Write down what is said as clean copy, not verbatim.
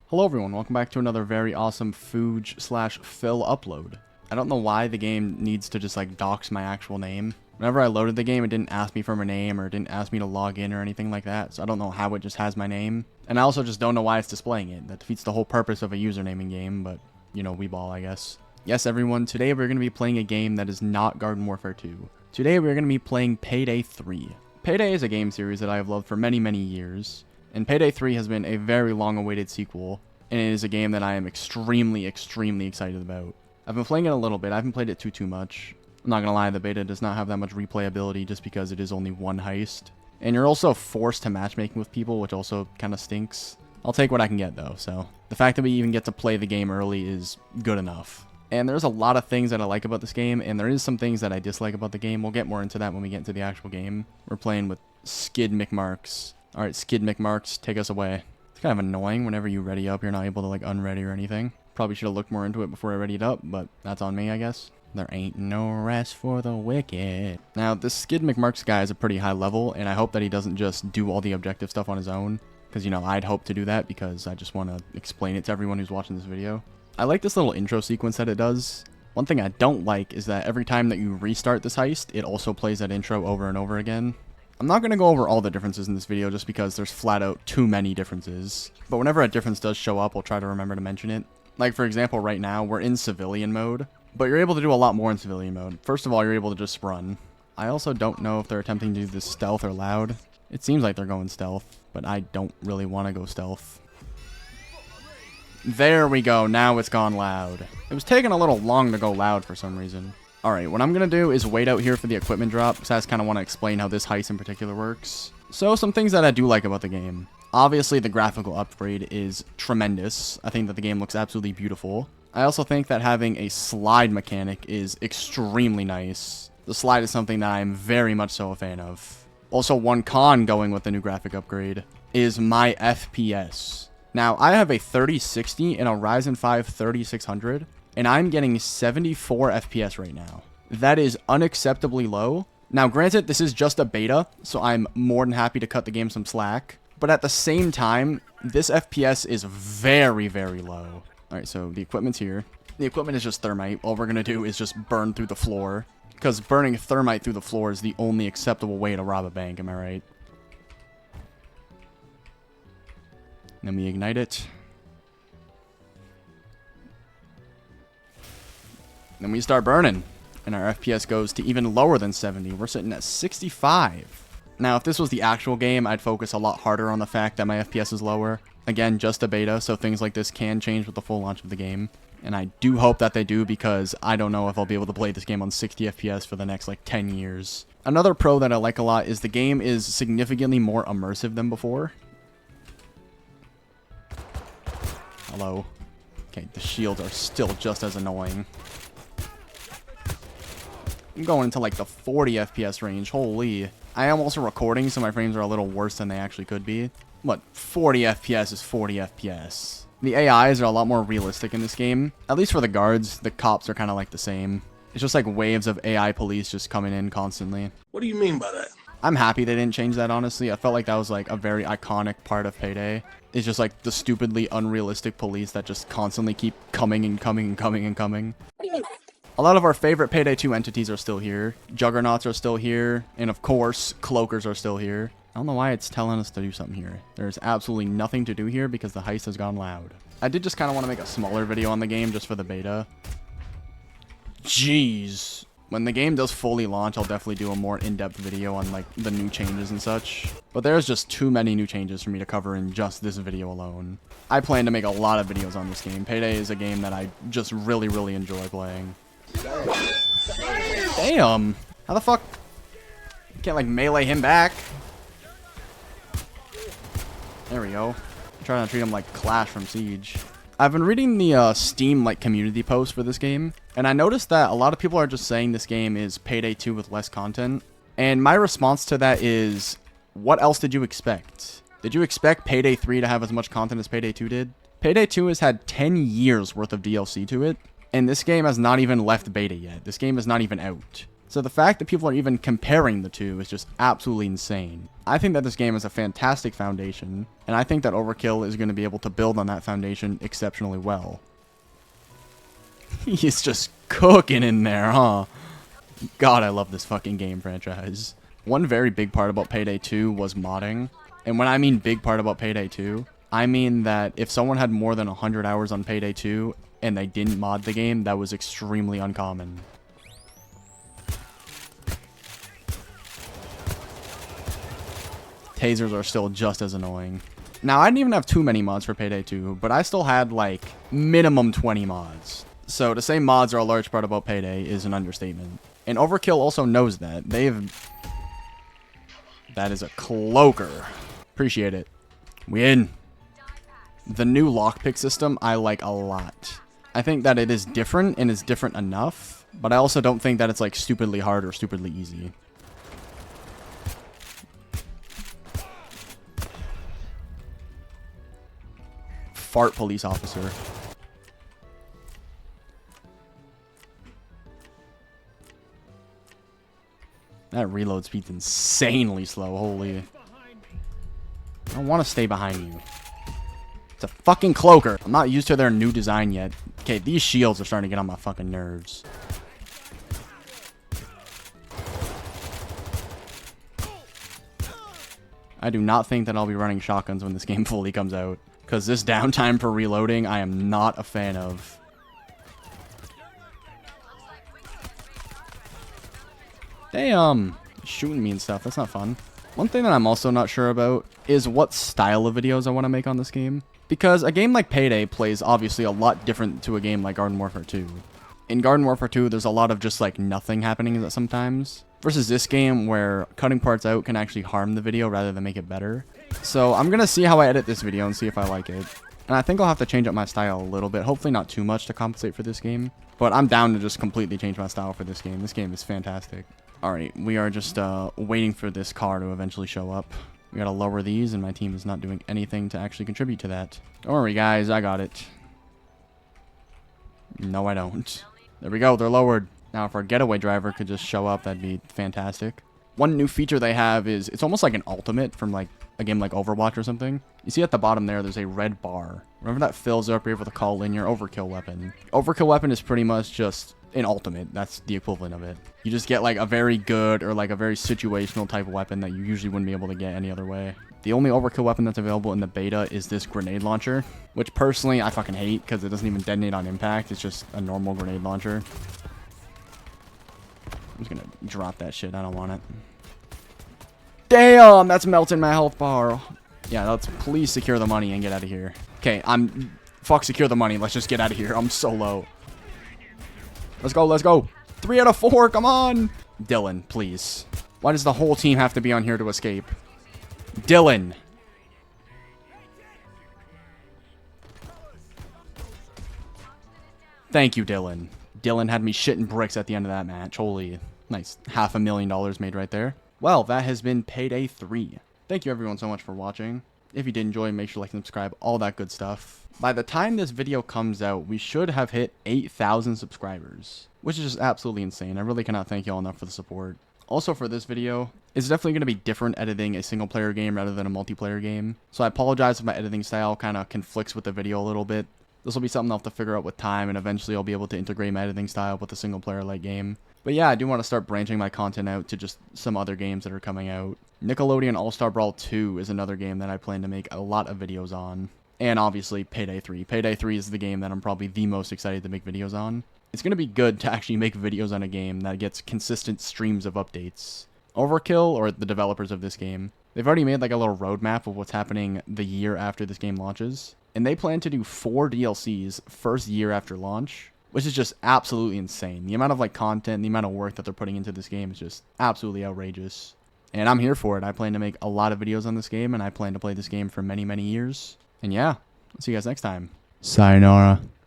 Hello everyone, welcome back to another very awesome Fooge/Phil upload. I don't know why the game needs to just like dox my actual name. Whenever I loaded the game, it didn't ask me for my name or it didn't ask me to log in or anything like that, so I don't know how it just has my name. And I also just don't know why it's displaying it. That defeats the whole purpose of a username in game, but you know, weeball I guess. Yes everyone, today we're going to be playing a game that is not Garden Warfare 2. Today we're going to be playing Payday 3. Payday is a game series that I have loved for many years. And Payday 3 has been a very long-awaited sequel, and it is a game that I am extremely excited about. I've been playing it a little bit. I haven't played it too much. I'm not gonna lie, the beta does not have that much replayability just because it is only one heist. And you're also forced to matchmaking with people, which also kind of stinks. I'll take what I can get though, so the fact that we even get to play the game early is good enough. And there's a lot of things that I like about this game, and there is some things that I dislike about the game. We'll get more into that when we get into the actual game. We're playing with Skid McMarks. Alright, Skid McMarks, take us away. It's kind of annoying whenever you ready up, you're not able to like unready or anything. Probably should have looked more into it before I readied up, but that's on me, I guess. There ain't no rest for the wicked. Now, this Skid McMarks guy is a pretty high level, and I hope that he doesn't just do all the objective stuff on his own. Because, you know, I'd hope to do that because I just want to explain it to everyone who's watching this video. I like this little intro sequence that it does. One thing I don't like is that every time that you restart this heist, it also plays that intro over and over again. I'm not going to go over all the differences in this video just because there's flat out too many differences. But whenever a difference does show up, I'll try to remember to mention it. Like for example, right now, we're in civilian mode. But you're able to do a lot more in civilian mode. First of all, you're able to just run. I also don't know if they're attempting to do this stealth or loud. It seems like they're going stealth, but I don't really want to go stealth. There we go, now it's gone loud. It was taking a little long to go loud for some reason. Alright, what I'm going to do is wait out here for the equipment drop, because I just kind of want to explain how this heist in particular works. So, some things that I do like about the game. Obviously, the graphical upgrade is tremendous. I think that the game looks absolutely beautiful. I also think that having a slide mechanic is extremely nice. The slide is something that I'm very much so a fan of. Also, one con going with the new graphic upgrade is my FPS. Now, I have a 3060 and a Ryzen 5 3600. And I'm getting 74 FPS right now. That is unacceptably low. Now, granted, this is just a beta, so I'm more than happy to cut the game some slack. But at the same time, this FPS is very low. Alright, so the equipment's here. The equipment is just thermite. All we're going to do is just burn through the floor. Because burning thermite through the floor is the only acceptable way to rob a bank, am I right? Then we ignite it. Then we start burning, and our FPS goes to even lower than 70. We're sitting at 65. Now, if this was the actual game, I'd focus a lot harder on the fact that my FPS is lower. Again, just a beta, so things like this can change with the full launch of the game. And I do hope that they do, because I don't know if I'll be able to play this game on 60 FPS for the next, like, 10 years. Another pro that I like a lot is the game is significantly more immersive than before. Hello. Okay, the shields are still just as annoying. I'm going into like the 40 FPS range. Holy. I am also recording, so my frames are a little worse than they actually could be. But 40 FPS is 40 FPS. The AIs are a lot more realistic in this game. At least for the guards, the cops are kind of like the same. It's just like waves of AI police just coming in constantly. What do you mean by that? I'm happy they didn't change that, honestly. I felt like that was like a very iconic part of Payday. It's just like the stupidly unrealistic police that just constantly keep coming and coming and coming and coming. A lot of our favorite Payday 2 entities are still here. Juggernauts are still here. And of course, Cloakers are still here. I don't know why it's telling us to do something here. There's absolutely nothing to do here because the heist has gone loud. I did just kind of want to make a smaller video on the game just for the beta. Jeez. When the game does fully launch, I'll definitely do a more in-depth video on like the new changes and such. But there's just too many new changes for me to cover in just this video alone. I plan to make a lot of videos on this game. Payday is a game that I just really enjoy playing. Damn! How the fuck? You can't like melee him back. There we go. I'm trying to treat him like Clash from Siege. I've been reading the Steam like community post for this game, and I noticed that a lot of people are just saying this game is Payday 2 with less content. And my response to that is, what else did you expect? Did you expect Payday 3 to have as much content as Payday 2 did? Payday 2 has had 10 years worth of DLC to it, and this game has not even left beta yet. This game is not even out. So the fact that people are even comparing the two is just absolutely insane. I think that this game is a fantastic foundation, and I think that Overkill is going to be able to build on that foundation exceptionally well. He's just cooking in there, huh? God, I love this fucking game franchise. One very big part about Payday 2 was modding. And when I mean big part about Payday 2, I mean that if someone had more than 100 hours on Payday 2 and they didn't mod the game, that was extremely uncommon. Tasers are still just as annoying. Now, I didn't even have too many mods for Payday 2, but I still had, like, minimum 20 mods. So to say mods are a large part about Payday is an understatement. And Overkill also knows that. That is a cloaker. Appreciate it. We in. The new lockpick system I like a lot. I think that it is different and is different enough, but I also don't think that it's, like, stupidly hard or stupidly easy. Fart police officer. That reload speed's insanely slow. Holy. I don't want to stay behind you. It's a fucking cloaker. I'm not used to their new design yet. Okay, these shields are starting to get on my fucking nerves. I do not think that I'll be running shotguns when this game fully comes out. Because this downtime for reloading, I am not a fan of. Damn. Shooting me and stuff. That's not fun. One thing that I'm also not sure about is what style of videos I want to make on this game. Because a game like Payday plays obviously a lot different to a game like Garden Warfare 2. In Garden Warfare 2, there's a lot of just like nothing happening sometimes. Versus this game where cutting parts out can actually harm the video rather than make it better. So I'm going to see how I edit this video and see if I like it. And I think I'll have to change up my style a little bit. Hopefully not too much to compensate for this game. But I'm down to just completely change my style for this game. This game is fantastic. Alright, we are just waiting for this car to eventually show up. We gotta lower these, and my team is not doing anything to actually contribute to that. Don't worry, guys. I got it. No, I don't. There we go. They're lowered. Now, if our getaway driver could just show up, that'd be fantastic. One new feature they have is it's almost like an ultimate from like a game like Overwatch or something. You see at the bottom there's a red bar. Whenever that fills up, you're able to call in your overkill weapon. Overkill weapon is pretty much just an ultimate. That's the equivalent of it. You just get like a very good or like a very situational type of weapon that you usually wouldn't be able to get any other way. The only overkill weapon that's available in the beta is this grenade launcher, which personally I fucking hate because it doesn't even detonate on impact. It's just a normal grenade launcher. I'm just gonna drop that shit. I don't want it. Damn, that's melting my health bar. Yeah, let's please secure the money and get out of here. Okay, fuck secure the money. Let's just get out of here. I'm so low. Let's go, let's go. 3 out of 4, come on. Dylan, please. Why does the whole team have to be on here to escape? Dylan. Thank you, Dylan. Dylan had me shitting bricks at the end of that match. Holy, nice. $500,000 made right there. Well, that has been Payday 3. Thank you everyone so much for watching. If you did enjoy, make sure to like and subscribe, all that good stuff. By the time this video comes out, we should have hit 8,000 subscribers, which is just absolutely insane. I really cannot thank you all enough for the support. Also for this video, it's definitely going to be different editing a single player game rather than a multiplayer game. So I apologize if my editing style kind of conflicts with the video a little bit. This will be something I'll have to figure out with time, and eventually I'll be able to integrate my editing style with a single player like game. But yeah, I do want to start branching my content out to just some other games that are coming out. Nickelodeon All-Star Brawl 2 is another game that I plan to make a lot of videos on. And obviously Payday 3. Payday 3 is the game that I'm probably the most excited to make videos on. It's going to be good to actually make videos on a game that gets consistent streams of updates. Overkill, or the developers of this game, they've already made like a little roadmap of what's happening the year after this game launches. And they plan to do 4 DLCs first year after launch, which is just absolutely insane. The amount of like content, the amount of work that they're putting into this game is just absolutely outrageous. And I'm here for it. I plan to make a lot of videos on this game, and I plan to play this game for many, many years. And yeah, I'll see you guys next time. Sayonara.